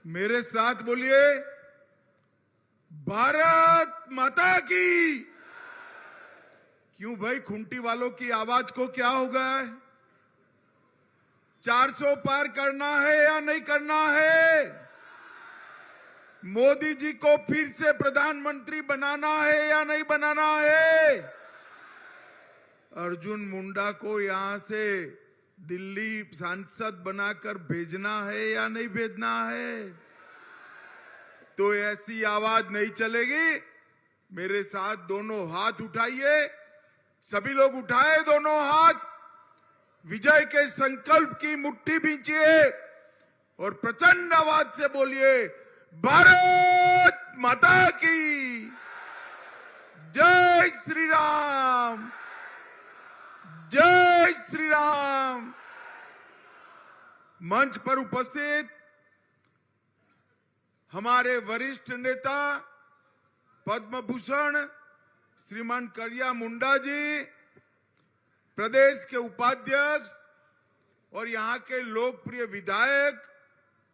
मेरे साथ बोलिए, भारत माता की। क्यों भाई, खूंटी वालों की आवाज को क्या हो गया है? 400 पार करना है या नहीं करना है? मोदी जी को फिर से प्रधानमंत्री बनाना है या नहीं बनाना है? अर्जुन मुंडा को यहां से दिल्ली सांसद बनाकर भेजना है या नहीं भेजना है? तो ऐसी आवाज नहीं चलेगी। मेरे साथ दोनों हाथ उठाइए, सभी लोग उठाए दोनों हाथ, विजय के संकल्प की मुट्ठी भींचिए और प्रचंड आवाज से बोलिए, भारत माता की जय श्री राम, जय श्री राम। मंच पर उपस्थित हमारे वरिष्ठ नेता पद्म भूषण श्रीमान करिया मुंडा जी, प्रदेश के उपाध्यक्ष और यहां के लोकप्रिय विधायक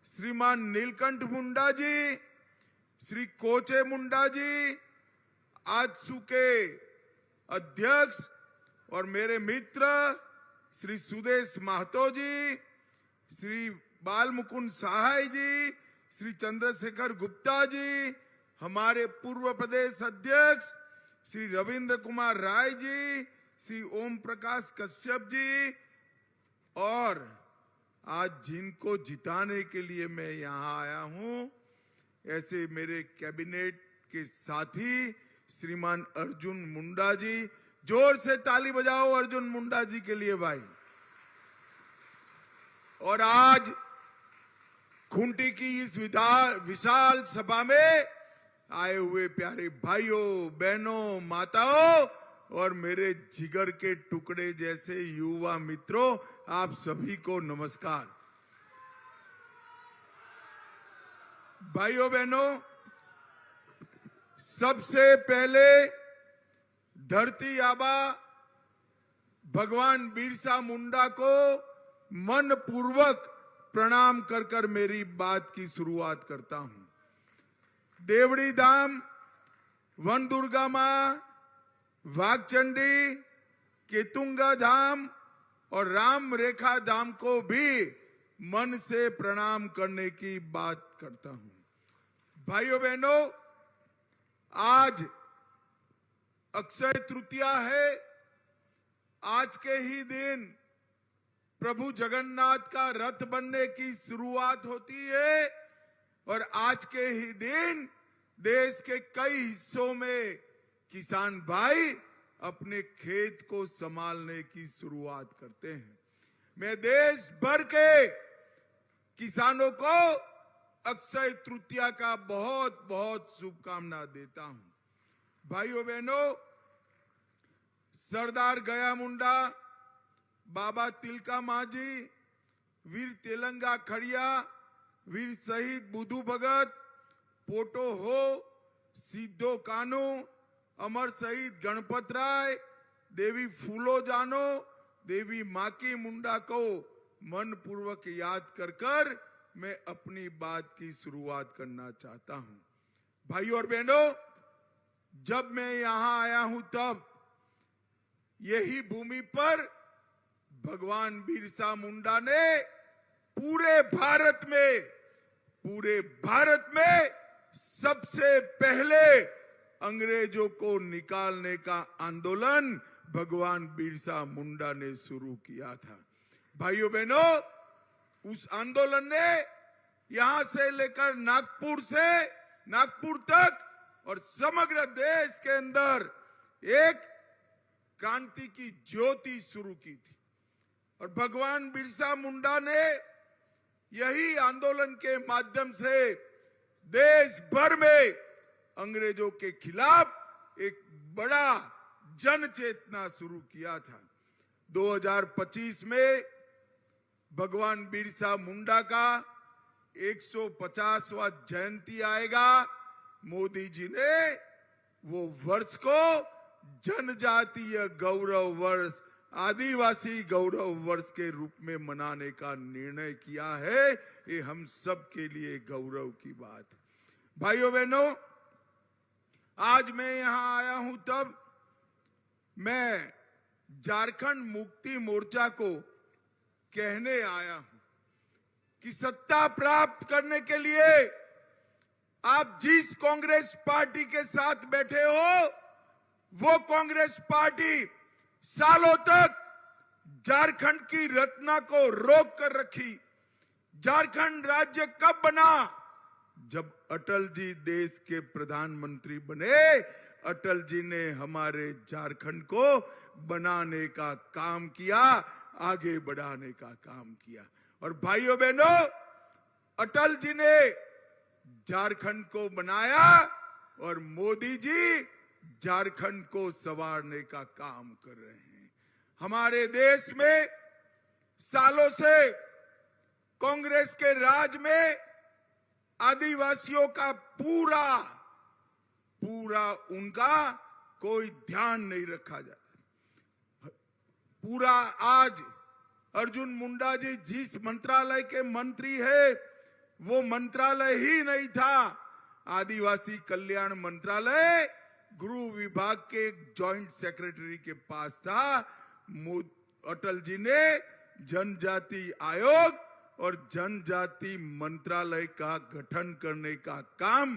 श्रीमान नीलकंठ मुंडा जी, श्री कोचे मुंडा जी, आजसू के अध्यक्ष और मेरे मित्र श्री सुदेश महतो जी, श्री बाल मुकुंद सहाय जी, श्री चंद्रशेखर गुप्ता जी, हमारे पूर्व प्रदेश अध्यक्ष श्री रविंद्र कुमार राय जी, श्री ओम प्रकाश कश्यप जी, और आज जिनको जिताने के लिए मैं यहां आया हूं, ऐसे मेरे कैबिनेट के साथी श्रीमान अर्जुन मुंडा जी। जोर से ताली बजाओ अर्जुन मुंडा जी के लिए भाई। और आज खूंटी की इस विशाल सभा में आए हुए प्यारे भाइयों बहनों माताओं और मेरे जिगर के टुकड़े जैसे युवा मित्रों, आप सभी को नमस्कार। भाइयों बहनों, सबसे पहले धरती आबा भगवान बिरसा मुंडा को मन पूर्वक प्रणाम कर कर मेरी बात की शुरुआत करता हूं। देवड़ी धाम, वन दुर्गा मां, वाघचंडी, केतुंगा धाम और राम रेखा धाम को भी मन से प्रणाम करने की बात करता हूं। भाइयों बहनों, आज अक्षय तृतीया है। आज के ही दिन प्रभु जगन्नाथ का रथ बनने की शुरुआत होती है और आज के ही दिन देश के कई हिस्सों में किसान भाई अपने खेत को संभालने की शुरुआत करते हैं। मैं देश भर के किसानों को अक्षय तृतीया का बहुत बहुत शुभकामना देता हूं। भाइयों बहनों, सरदार गया मुंडा, बाबा तिलका मांझी, वीर तेलंगा खड़िया, वीर शहीद बुधू भगत, पोटो हो, सिद्धो कानू, अमर शहीद गणपत राय, देवी फूलो जानो, देवी माकी मुंडा को मन पूर्वक याद कर कर मैं अपनी बात की शुरुआत करना चाहता हूं। भाइयों और बहनों, जब मैं यहां आया हूं तब यही भूमि पर भगवान बिरसा मुंडा ने पूरे भारत में सबसे पहले अंग्रेजों को निकालने का आंदोलन भगवान बिरसा मुंडा ने शुरू किया था। भाइयों बहनों, उस आंदोलन ने यहां से लेकर नागपुर तक और समग्र देश के अंदर एक क्रांति की ज्योति शुरू की थी। और भगवान बिरसा मुंडा ने यही आंदोलन के माध्यम से देश भर में अंग्रेजों के खिलाफ एक बड़ा जन चेतना शुरू किया था। 2025 में भगवान बिरसा मुंडा का 150वां जयंती आएगा। मोदी जी ने वो वर्ष को जनजातीय गौरव वर्ष आदिवासी गौरव वर्ष के रूप में मनाने का निर्णय किया है। ये हम सब के लिए गौरव की बात है। भाइयों बहनों, आज मैं यहां आया हूं तब मैं झारखंड मुक्ति मोर्चा को कहने आया हूं कि सत्ता प्राप्त करने के लिए आप जिस कांग्रेस पार्टी के साथ बैठे हो, वो कांग्रेस पार्टी सालों तक झारखंड की रत्ना को रोक कर रखी। झारखंड राज्य कब बना? जब अटल जी देश के प्रधानमंत्री बने। अटल जी ने हमारे झारखंड को बनाने का काम किया, आगे बढ़ाने का काम किया। और भाइयों बहनों, अटल जी ने झारखंड को बनाया और मोदी जी झारखंड को संवारने का काम कर रहे हैं। हमारे देश में सालों से कांग्रेस के राज में आदिवासियों का पूरा उनका कोई ध्यान नहीं रखा जाता। पूरा आज अर्जुन मुंडा जी जिस मंत्रालय के मंत्री है, वो मंत्रालय ही नहीं था। आदिवासी कल्याण मंत्रालय गृह विभाग के जॉइंट सेक्रेटरी के पास था। अटल जी ने जनजाति आयोग और जनजाति मंत्रालय का गठन करने का काम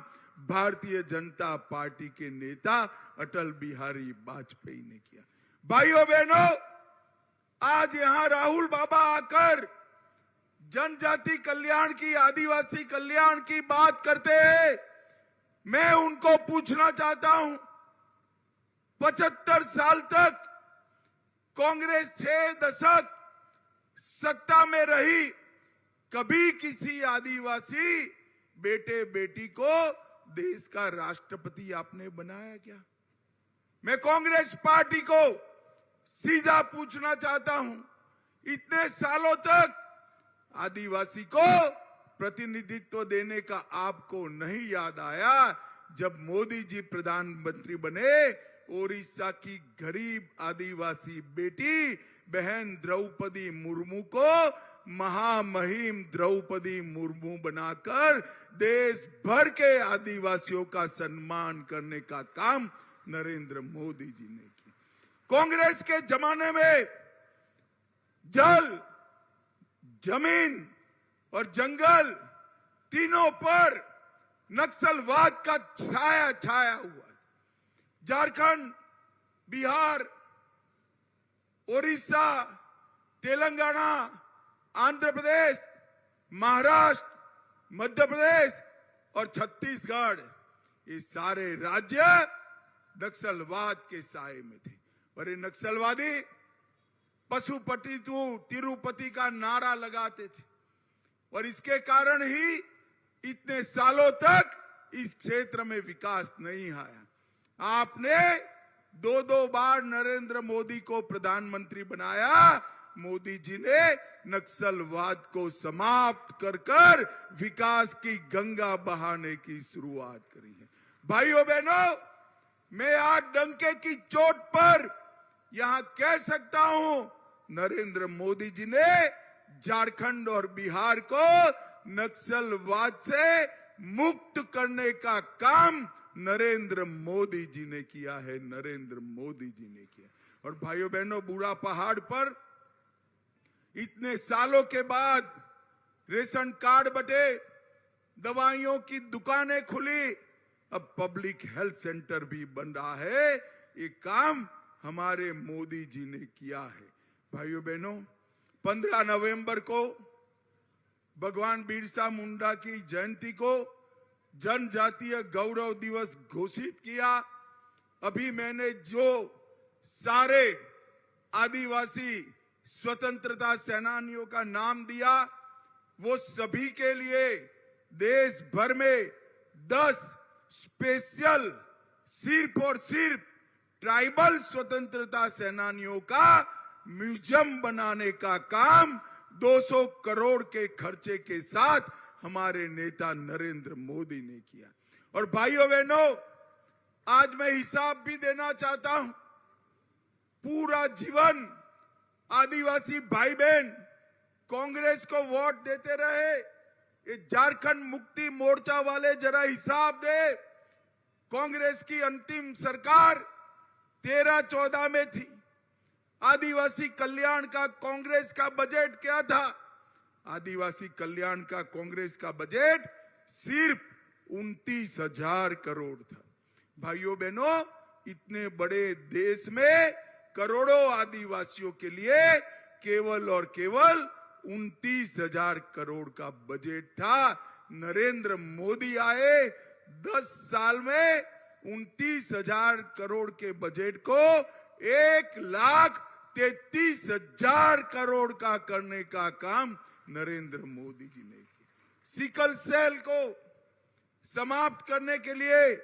भारतीय जनता पार्टी के नेता अटल बिहारी वाजपेयी ने किया। भाइयों बहनों, आज यहां राहुल बाबा आकर जनजाति कल्याण की, आदिवासी कल्याण की बात करते हैं। मैं उनको पूछना चाहता हूं, 75 साल तक कांग्रेस 6 दशक सत्ता में रही, कभी किसी आदिवासी बेटे बेटी को देश का राष्ट्रपति आपने बनाया क्या? मैं कांग्रेस पार्टी को सीधा पूछना चाहता हूं, इतने सालों तक आदिवासी को प्रतिनिधित्व देने का आपको नहीं याद आया? जब मोदी जी प्रधानमंत्री बने, ओडिशा की गरीब आदिवासी बेटी बहन द्रौपदी मुर्मू को महामहिम द्रौपदी मुर्मू बनाकर देश भर के आदिवासियों का सम्मान करने का काम नरेंद्र मोदी जी ने किया। कांग्रेस के जमाने में जल, जमीन और जंगल तीनों पर नक्सलवाद का छाया छाया हुआ। झारखंड, बिहार, ओडिशा, तेलंगाना, आंध्र प्रदेश, महाराष्ट्र, मध्य प्रदेश और छत्तीसगढ़, ये सारे राज्य नक्सलवाद के साए में थे। और ये नक्सलवादी पशुपति तिरुपति का नारा लगाते थे और इसके कारण ही इतने सालों तक इस क्षेत्र में विकास नहीं आया। आपने 2 बार नरेंद्र मोदी को प्रधानमंत्री बनाया। मोदी जी ने नक्सलवाद को समाप्त कर विकास की गंगा बहाने की शुरुआत करी है। भाइयों बहनों, मैं आज डंके की चोट पर यहां कह सकता हूं, नरेंद्र मोदी जी ने झारखंड और बिहार को नक्सलवाद से मुक्त करने का काम नरेंद्र मोदी जी ने किया है, नरेंद्र मोदी जी ने किया। और भाइयों बहनों, बूढ़ा पहाड़ पर इतने सालों के बाद रेशन कार्ड बटे, दवाइयों की दुकानें खुली, अब पब्लिक हेल्थ सेंटर भी बन रहा है। ये काम हमारे मोदी जी ने किया है। भाइयों बहनों, 15 नवंबर को भगवान बिरसा मुंडा की जयंती को जनजातीय गौरव दिवस घोषित किया। अभी मैंने जो सारे आदिवासी स्वतंत्रता सेनानियों का नाम दिया, वो सभी के लिए देश भर में 10 स्पेशल सिर्फ और सिर्फ ट्राइबल स्वतंत्रता सेनानियों का म्यूजियम बनाने का काम 200 करोड़ के खर्चे के साथ हमारे नेता नरेंद्र मोदी ने किया। और भाइयों बहनों, आज मैं हिसाब भी देना चाहता हूं। पूरा जीवन आदिवासी भाई बहन कांग्रेस को वोट देते रहे। ये झारखंड मुक्ति मोर्चा वाले जरा हिसाब दे, कांग्रेस की अंतिम सरकार 13-14 में थी। आदिवासी कल्याण का कांग्रेस का बजट क्या था? आदिवासी कल्याण का कांग्रेस का बजट सिर्फ 29,000 करोड़ था। भाइयों बहनों, इतने बड़े देश में करोड़ों आदिवासियों के लिए केवल और केवल 29,000 करोड़ का बजट था। नरेंद्र मोदी आए 10 साल में 29,000 करोड़ के बजट को 1,33,000 करोड़ का करने का काम नरेंद्र मोदी जी ने किया। सिकल सेल को समाप्त करने के लिए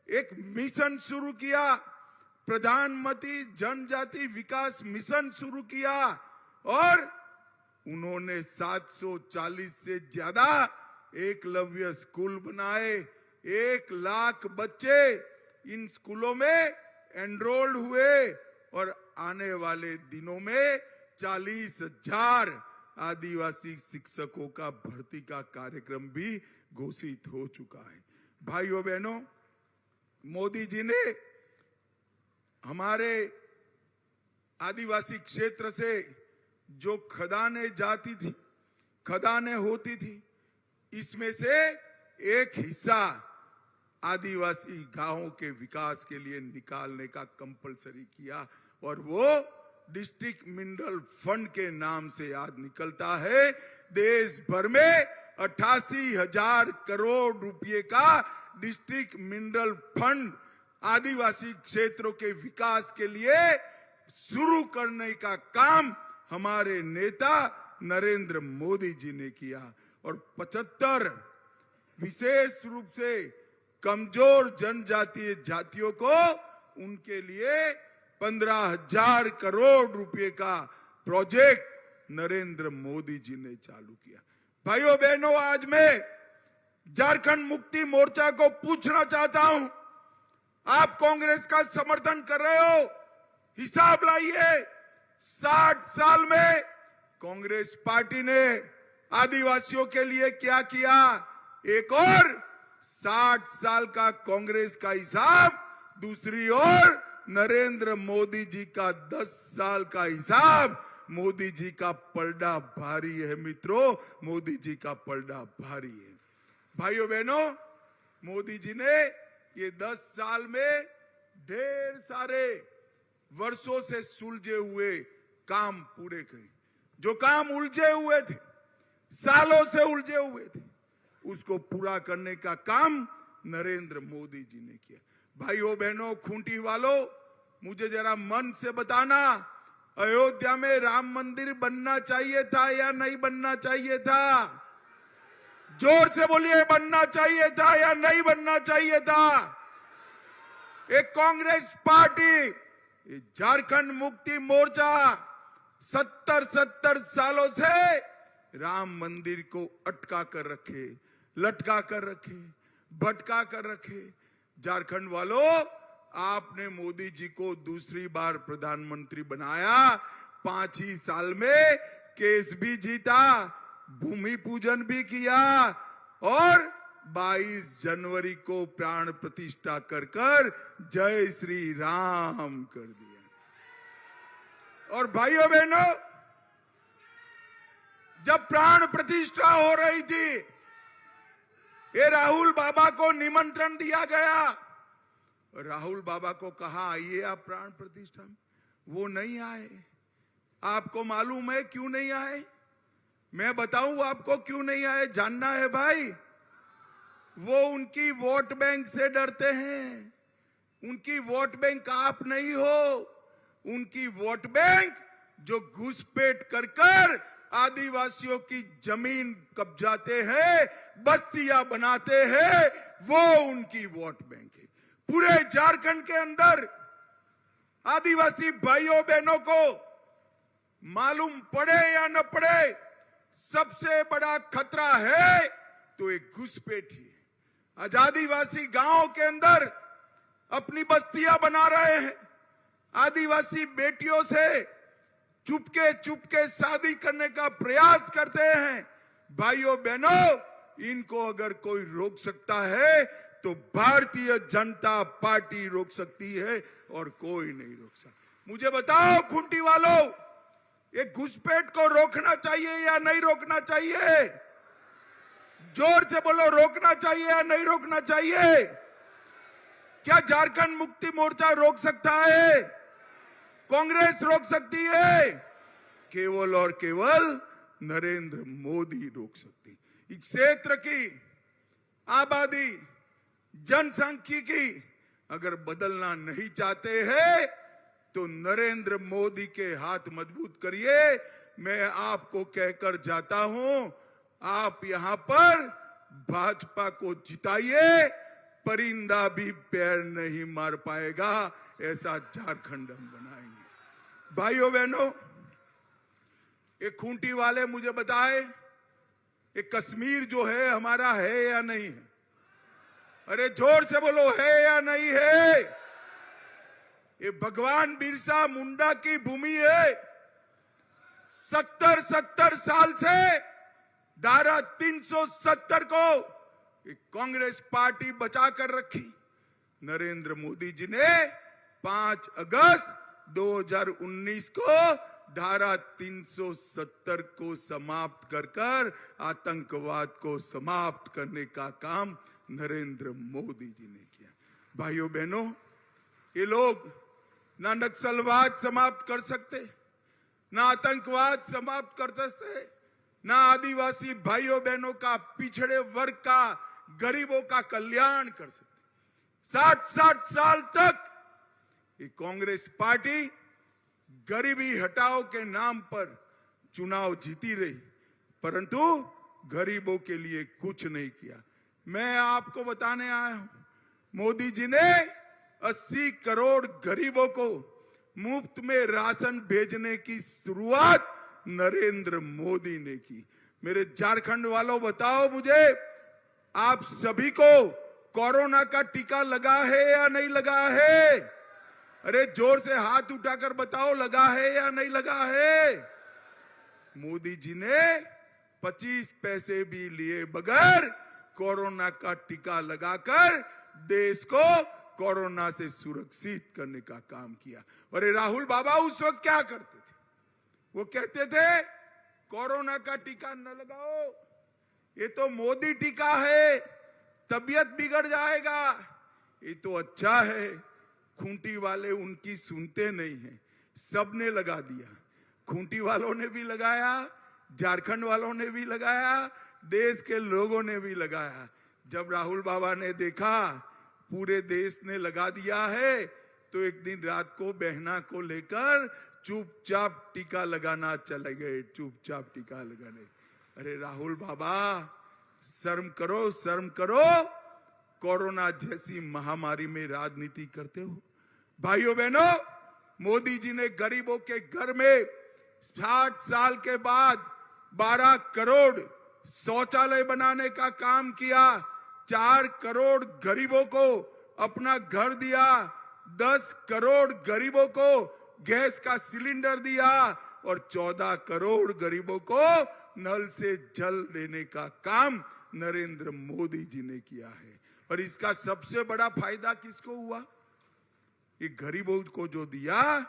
एक मिशन शुरू किया, प्रधानमंत्री जनजाति विकास मिशन शुरू किया और उन्होंने 740 से ज्यादा एकलव्य स्कूल बनाए। 1 लाख बच्चे इन स्कूलों में एनरोल्ड हुए और आने वाले दिनों में 40,000 आदिवासी शिक्षकों का भर्ती का कार्यक्रम भी घोषित हो चुका है। भाइयों बहनों, मोदी जी ने हमारे आदिवासी क्षेत्र से जो खदानें जाती थी, खदानें होती थी, इसमें से एक हिस्सा आदिवासी गांवों के विकास के लिए निकालने का कंपलसरी किया और वो डिस्ट्रिक्ट मिनरल फंड के नाम से आज निकलता है। देश भर में 88,000 करोड़ रुपए का डिस्ट्रिक्ट मिनरल फंड आदिवासी क्षेत्रों के विकास के लिए शुरू करने का काम हमारे नेता नरेंद्र मोदी जी ने किया और 75 विशेष रूप से कमजोर जनजातीय जातियों को उनके लिए 15,000 करोड़ रुपए का प्रोजेक्ट नरेंद्र मोदी जी ने चालू किया। भाइयों बहनों, आज मैं झारखंड मुक्ति मोर्चा को पूछना चाहता हूं, आप कांग्रेस का समर्थन कर रहे हो, हिसाब लाइए। 60 साल में कांग्रेस पार्टी ने आदिवासियों के लिए क्या किया? एक और 60 साल का कांग्रेस का हिसाब, दूसरी ओर नरेंद्र मोदी जी का 10 साल का हिसाब। मोदी जी का पलड़ा भारी है मित्रों, मोदी जी का पलड़ा भारी है। भाइयों बहनों, मोदी जी ने ये 10 साल में ढेर सारे वर्षों से सुलझे हुए काम पूरे करे। जो काम उलझे हुए थे, सालों से उलझे हुए थे, उसको पूरा करने का काम नरेंद्र मोदी जी ने किया। भाइयों बहनों, खूंटी वालों, मुझे जरा मन से बताना, अयोध्या में राम मंदिर बनना चाहिए था या नहीं बनना चाहिए था? जोर से बोलिए, बनना चाहिए था या नहीं बनना चाहिए था? एक कांग्रेस पार्टी, झारखंड मुक्ति मोर्चा 70 सालों से राम मंदिर को अटका कर रखे, लटका कर रखे, भटका कर रखे। झारखंड वालों, आपने मोदी जी को दूसरी बार प्रधानमंत्री बनाया, 5 ही साल में केस भी जीता, भूमि पूजन भी किया और 22 जनवरी को प्राण प्रतिष्ठा कर जय श्री राम कर दिया। और भाइयों बहनों, जब प्राण प्रतिष्ठा हो रही थी, ये राहुल बाबा को निमंत्रण दिया गया। राहुल बाबा को कहा आइए आप प्राण प्रतिष्ठा में, वो नहीं आए। आपको मालूम है क्यों नहीं आए? मैं बताऊं आपको क्यों नहीं आए, जानना है भाई? वो उनकी वोट बैंक से डरते हैं। उनकी वोट बैंक आप नहीं हो, उनकी वोट बैंक जो घुसपैठ कर आदिवासियों की जमीन कब्जाते हैं, बस्तियां बनाते हैं, वो उनकी वोट बैंक है। पूरे झारखंड के अंदर आदिवासी भाइयों बहनों को मालूम पड़े या न पड़े, सबसे बड़ा खतरा है तो एक घुसपैठ ही है। आज आदिवासी गांवों के अंदर अपनी बस्तियां बना रहे हैं, आदिवासी बेटियों से चुपके चुपके शादी करने का प्रयास करते हैं। भाइयों बहनों, इनको अगर कोई रोक सकता है तो भारतीय जनता पार्टी रोक सकती है और कोई नहीं रोक सकता। मुझे बताओ खूंटी वालों, ये घुसपैठ को रोकना चाहिए या नहीं रोकना चाहिए? जोर से बोलो, रोकना चाहिए या नहीं रोकना चाहिए? क्या झारखंड मुक्ति मोर्चा रोक सकता है? कांग्रेस रोक सकती है? केवल और केवल नरेंद्र मोदी रोक सकती। इस क्षेत्र की आबादी, जनसांख्यिकी अगर बदलना नहीं चाहते हैं तो नरेंद्र मोदी के हाथ मजबूत करिए। मैं आपको कहकर जाता हूं, आप यहां पर भाजपा को जिताइए, परिंदा भी पैर नहीं मार पाएगा, ऐसा झारखंड हम बनाएंगे। भाइयों बहनों, ये खूंटी वाले मुझे बताए, ये कश्मीर जो है हमारा है या नहीं है? अरे जोर से बोलो, है या नहीं है? ये भगवान बिरसा मुंडा की भूमि है। 70 साल से धारा 370 को कांग्रेस पार्टी बचा कर रखी। नरेंद्र मोदी जी ने 5 अगस्त 2019 को धारा 370 को समाप्त कर आतंकवाद को समाप्त करने का काम नरेंद्र मोदी जी ने किया। भाइयों बहनों, ये लोग ना नक्सलवाद समाप्त कर सकते, ना आतंकवाद समाप्त कर सकते, ना आदिवासी भाइयों बहनों का, पिछड़े वर्ग का, गरीबों का कल्याण कर सकते। 60 साल तक ये कांग्रेस पार्टी गरीबी हटाओ के नाम पर चुनाव जीती रही, परंतु गरीबों के लिए कुछ नहीं किया। मैं आपको बताने आया हूं, मोदी जी ने 80 करोड़ गरीबों को मुफ्त में राशन भेजने की शुरुआत नरेंद्र मोदी ने की। मेरे झारखंड वालों, बताओ मुझे, आप सभी को कोरोना का टीका लगा है या नहीं लगा है? अरे जोर से हाथ उठाकर बताओ, लगा है या नहीं लगा है? मोदी जी ने 25 पैसे भी लिए बगैर कोरोना का टीका लगाकर देश को कोरोना से सुरक्षित करने का काम किया। और राहुल बाबा उस वक्त क्या करते थे? वो कहते थे कोरोना का टीका न लगाओ, ये तो मोदी टीका है, तबीयत बिगड़ जाएगा। ये तो अच्छा है। खूंटी वाले उनकी सुनते नहीं हैं, सबने लगा दिया। खूंटी वालों ने भी लगाया, झारखंड वालों ने भी लगाया, देश के लोगों ने भी लगाया। जब राहुल बाबा ने देखा पूरे देश ने लगा दिया है, तो एक दिन रात को बहना को लेकर चुपचाप टीका लगाना चले गए, चुपचाप टीका लगाने। अरे राहुल बाबा, शर्म करो, शर्म करो, कोरोना जैसी महामारी में राजनीति करते हो। भाइयों बहनों, मोदी जी ने गरीबों के घर में 60 साल के बाद 12 करोड़ शौचालय बनाने का काम किया। 4 करोड़ गरीबों को अपना घर दिया, 10 करोड़ गरीबों को गैस का सिलेंडर दिया और 14 करोड़ गरीबों को नल से जल देने का काम नरेंद्र मोदी जी ने किया है। और इसका सबसे बड़ा फायदा किसको हुआ? ये गरीबों को जो दिया,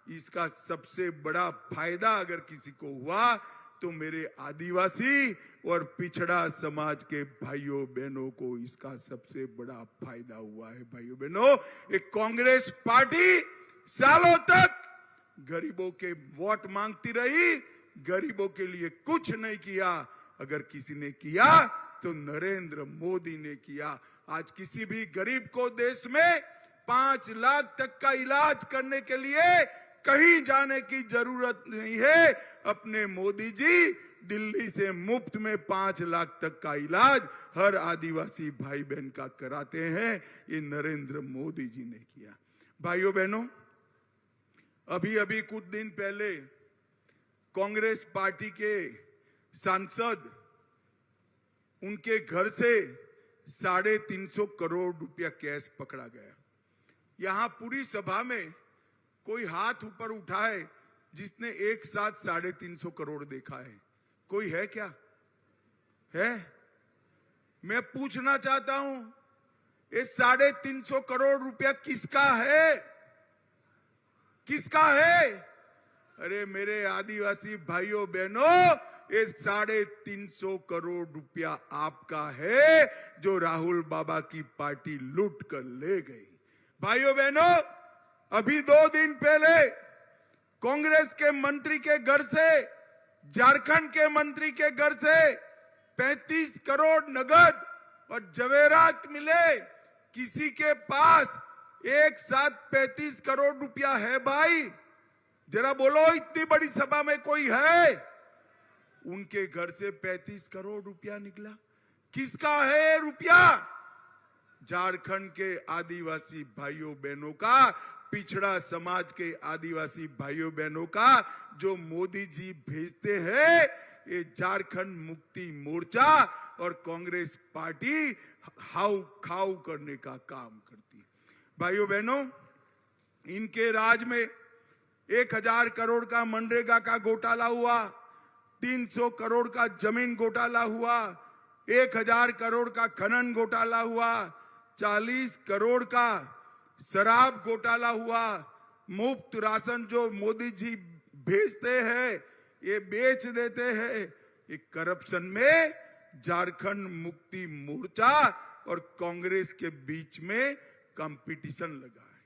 इसका सबसे बड़ा फायदा अगर किसी को हुआ तो मेरे आदिवासी और पिछड़ा समाज के भाइयों बहनों को इसका सबसे बड़ा फायदा हुआ है। भाइयों बहनों, एक कांग्रेस पार्टी सालों तक गरीबों के वोट मांगती रही, गरीबों के लिए कुछ नहीं किया। अगर किसी ने किया तो नरेंद्र मोदी ने किया। आज किसी भी गरीब को देश में 5 लाख तक का इलाज करने के लिए कहीं जाने की जरूरत नहीं है। अपने मोदी जी दिल्ली से मुफ्त में 5 लाख तक का इलाज हर आदिवासी भाई बहन का कराते हैं। ये नरेंद्र मोदी जी ने किया। भाइयों बहनों, अभी अभी कुछ दिन पहले कांग्रेस पार्टी के सांसद, उनके घर से 350 करोड़ रुपया कैश पकड़ा गया। यहां पूरी सभा में कोई हाथ ऊपर उठाए जिसने एक साथ 350 करोड़ देखा है? कोई है क्या? है? मैं पूछना चाहता हूं, ये 350 करोड़ रुपया किसका है? किसका है? अरे मेरे आदिवासी भाइयों बहनों, ये 350 करोड़ रुपया आपका है जो राहुल बाबा की पार्टी लूट कर ले गई। भाइयों बहनों, अभी 2 दिन पहले कांग्रेस के मंत्री के घर से, झारखंड के मंत्री के घर से 35 करोड़ नगद और जवेरात मिले। किसी के पास एक साथ 35 करोड़ रुपया है भाई? जरा बोलो, इतनी बड़ी सभा में कोई है? उनके घर से 35 करोड़ रुपया निकला। किसका है रुपया? झारखंड के आदिवासी भाइयों बहनों का, पिछड़ा समाज के आदिवासी भाइयों बहनों का, जो मोदी जी भेजते हैं। ये झारखंड मुक्ति मोर्चा और कांग्रेस पार्टी हाउ खाऊ करने का काम करती है। भाइयों बहनों, इनके राज में 1000 करोड़ का मनरेगा का घोटाला हुआ, 300 करोड़ का जमीन घोटाला हुआ, 1000 करोड़ का खनन घोटाला हुआ, 40 करोड़ का शराब घोटाला हुआ, मुफ्त राशन जो मोदी जी भेजते हैं ये बेच देते हैं। ये करप्शन में झारखंड मुक्ति मोर्चा और कांग्रेस के बीच में कंपटीशन लगा है।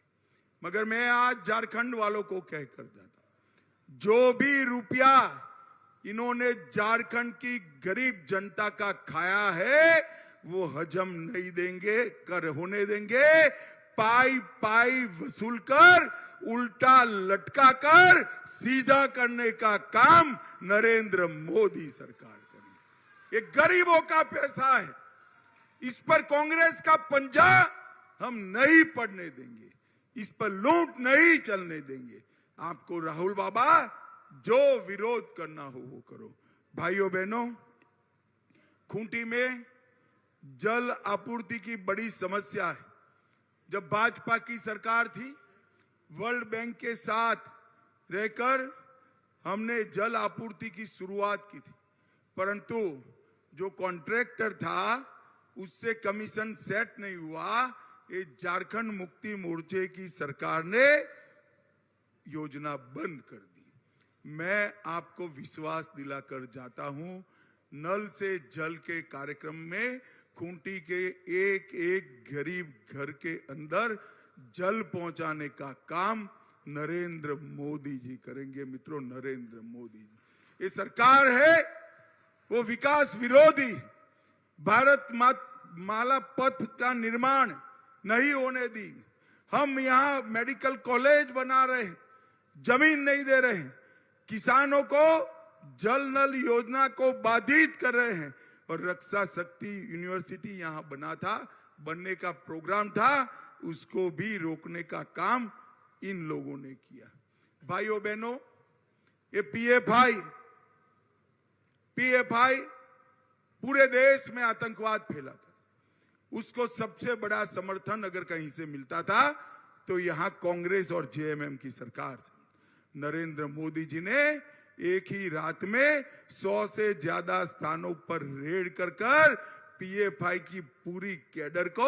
मगर मैं आज झारखंड वालों को कहकर जाता हूं, जो भी रुपया इन्होंने झारखंड की गरीब जनता का खाया है वो हजम नहीं देंगे, कर होने देंगे। पाई पाई वसूल कर, उल्टा लटका कर सीधा करने का काम नरेंद्र मोदी सरकार करेगी। ये गरीबों का पैसा है, इस पर कांग्रेस का पंजा हम नहीं पड़ने देंगे, इस पर लूट नहीं चलने देंगे। आपको राहुल बाबा जो विरोध करना हो वो करो। भाइयों बहनों, खूंटी में जल आपूर्ति की बड़ी समस्या है। जब भाजपा की सरकार थी, वर्ल्ड बैंक के साथ रहकर हमने जल आपूर्ति की शुरुआत की थी, परंतु जो कॉन्ट्रैक्टर था उससे कमीशन सेट नहीं हुआ। ये झारखंड मुक्ति मोर्चे की सरकार ने योजना बंद कर दी। मैं आपको विश्वास दिलाकर जाता हूं, नल से जल के कार्यक्रम में खूंटी के एक एक गरीब घर के अंदर जल पहुंचाने का काम नरेंद्र मोदी जी करेंगे। मित्रों, नरेंद्र मोदी जी, ये सरकार है वो विकास विरोधी, भारत माला पथ का निर्माण नहीं होने दी। हम यहां मेडिकल कॉलेज बना रहे हैं, जमीन नहीं दे रहे हैं, किसानों को जल नल योजना को बाधित कर रहे हैं। और रक्षा शक्ति यूनिवर्सिटी यहां बना था, बनने का प्रोग्राम था, उसको भी रोकने का काम इन लोगों ने किया। भाइयों बहनों, ये पीएफआई पूरे देश में आतंकवाद फैला था। उसको सबसे बड़ा समर्थन अगर कहीं से मिलता था तो यहां कांग्रेस और जेएमएम की सरकार से। नरेंद्र मोदी जी ने एक ही रात में 100 से ज्यादा स्थानों पर रेड कर पीएफआई की पूरी कैडर को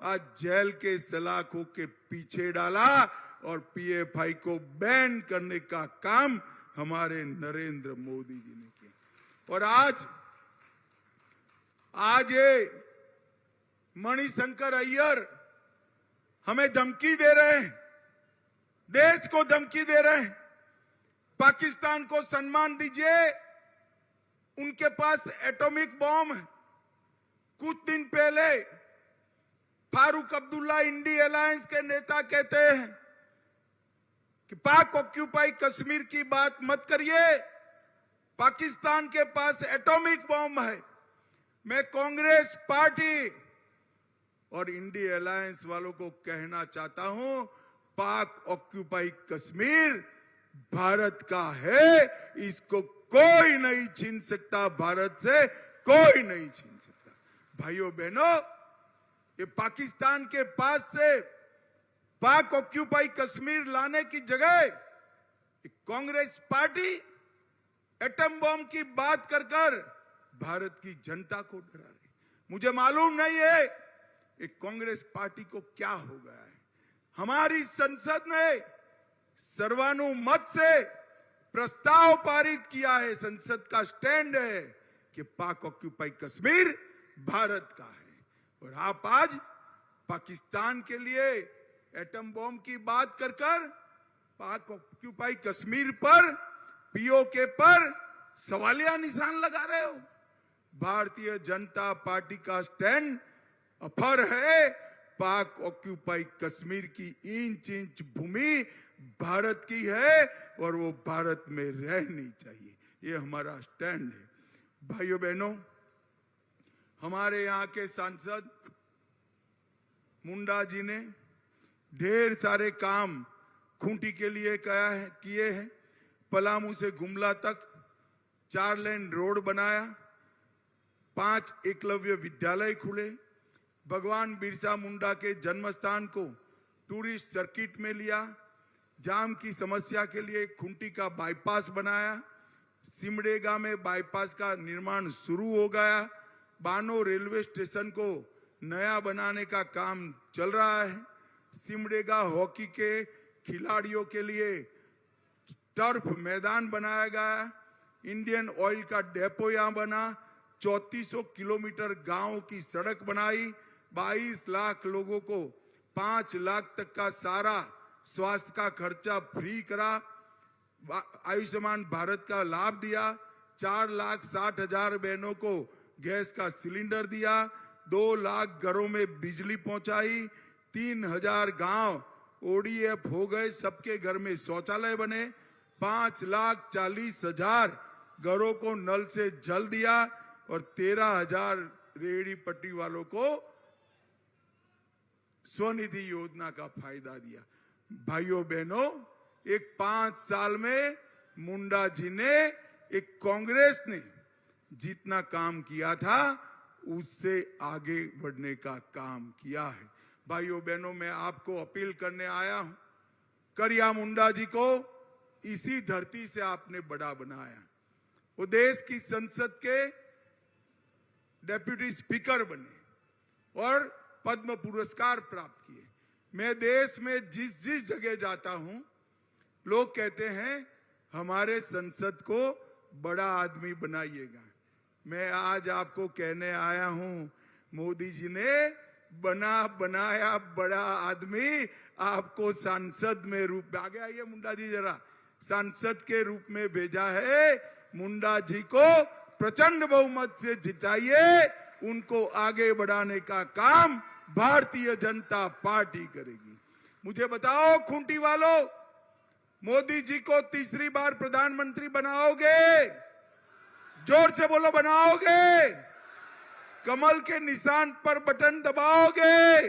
आज जेल के सलाखों के पीछे डाला और पीएफआई को बैन करने का काम हमारे नरेंद्र मोदी जी ने किया। और आज ये मणिशंकर अय्यर हमें धमकी दे रहे हैं, देश को धमकी दे रहे हैं। पाकिस्तान को सम्मान दीजिए, उनके पास एटॉमिक बॉम्ब है। कुछ दिन पहले फारूक अब्दुल्ला इंडी अलायंस के नेता कहते हैं कि पाक ऑक्यूपाई कश्मीर की बात मत करिए, पाकिस्तान के पास एटॉमिक बॉम्ब है। मैं कांग्रेस पार्टी और इंडी अलायंस वालों को कहना चाहता हूं, पाक ऑक्यूपाई कश्मीर भारत का है, इसको कोई नहीं छीन सकता, भारत से कोई नहीं छीन सकता। भाइयों बहनों, ये पाकिस्तान के पास से पाक ऑक्यूपाई कश्मीर लाने की जगह कांग्रेस पार्टी एटम बम की बात कर कर भारत की जनता को डरा रही। मुझे मालूम नहीं है एक कांग्रेस पार्टी को क्या हो गया है। हमारी संसद ने सर्वानुमत से प्रस्ताव पारित किया है। संसद का स्टैंड है कि पाक ऑक्यूपाई कश्मीर भारत का है, और आप आज पाकिस्तान के लिए एटम बम की बात कर कर पाक ऑक्यूपाई कश्मीर पर, पीओके पर सवालिया निशान लगा रहे हो। भारतीय जनता पार्टी का स्टैंड अफर है। पाक ऑक्यूपाई कश्मीर की इंच इंच भूमि भारत की है और वो भारत में रहनी चाहिए। ये हमारा स्टैंड है। भाइयों बहनों, हमारे यहाँ के सांसद मुंडा जी ने ढेर सारे काम खूंटी के लिए किए हैं। पलामू से गुमला तक 4 लेन रोड बनाया, 5 एकलव्य विद्यालय खुले, भगवान बिरसा मुंडा के जन्म स्थान को टूरिस्ट सर्किट में लिया, जाम की समस्या के लिए खूंटी का बाईपास बनाया, सिमडेगा में बाईपास का निर्माण शुरू हो गया, बानो रेलवे स्टेशन को नया बनाने का काम चल रहा है, सिमडेगा हॉकी के खिलाड़ियों के लिए टर्फ मैदान बनाया गया, इंडियन ऑयल का डेपो यहां बना, 3400 किलोमीटर गांव की सड़क बनाई, 22 लाख लोगों को 5 लाख तक का सारा स्वास्थ्य का खर्चा फ्री करा, आयुष्मान भारत का लाभ दिया, 4,60,000 बहनों को गैस का सिलेंडर दिया, 2 लाख घरों में बिजली पहुंचाई, 3,000 गांव ओडीएफ हो गए, सबके घर में शौचालय बने, 5,40,000 घरों को नल से जल दिया और 13,000 रेहड़ी पट्टी वालों को स्वनिधि योजना का फायदा दिया। भाइयों बहनों, एक 5 साल में मुंडा जी ने, एक कांग्रेस ने जितना काम किया था उससे आगे बढ़ने का काम किया है। भाइयों बहनों, मैं आपको अपील करने आया हूं, करिया मुंडा जी को इसी धरती से आपने बड़ा बनाया। वो देश की संसद के डेप्यूटी स्पीकर बने और पद्म पुरस्कार प्राप्त किए। मैं देश में जिस जिस जगह जाता हूं, लोग कहते हैं हमारे संसद को बड़ा आदमी बनाइएगा। मैं आज आपको कहने आया हूं, मोदी जी ने बनाया बड़ा आदमी आपको सांसद में रूप में, आगे आइए मुंडा जी जरा, सांसद के रूप में भेजा है। मुंडा जी को प्रचंड बहुमत से जिताइए, उनको आगे बढ़ाने का काम भारतीय जनता पार्टी करेगी। मुझे बताओ खूंटी वालों, मोदी जी को तीसरी बार प्रधानमंत्री बनाओगे? जोर से बोलो, बनाओगे? कमल के निशान पर बटन दबाओगे?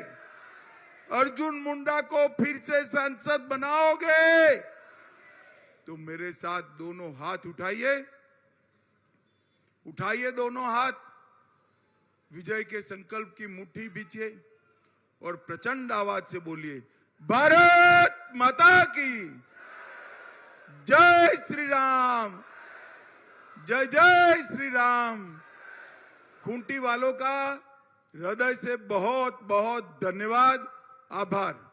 अर्जुन मुंडा को फिर से सांसद बनाओगे? तो मेरे साथ दोनों हाथ उठाइए, उठाइए दोनों हाथ, विजय के संकल्प की मुट्ठी बीचिए और प्रचंड आवाज से बोलिए, भारत माता की जय श्री राम, जय जय श्री राम। खूंटी वालों का हृदय से बहुत बहुत धन्यवाद, आभार।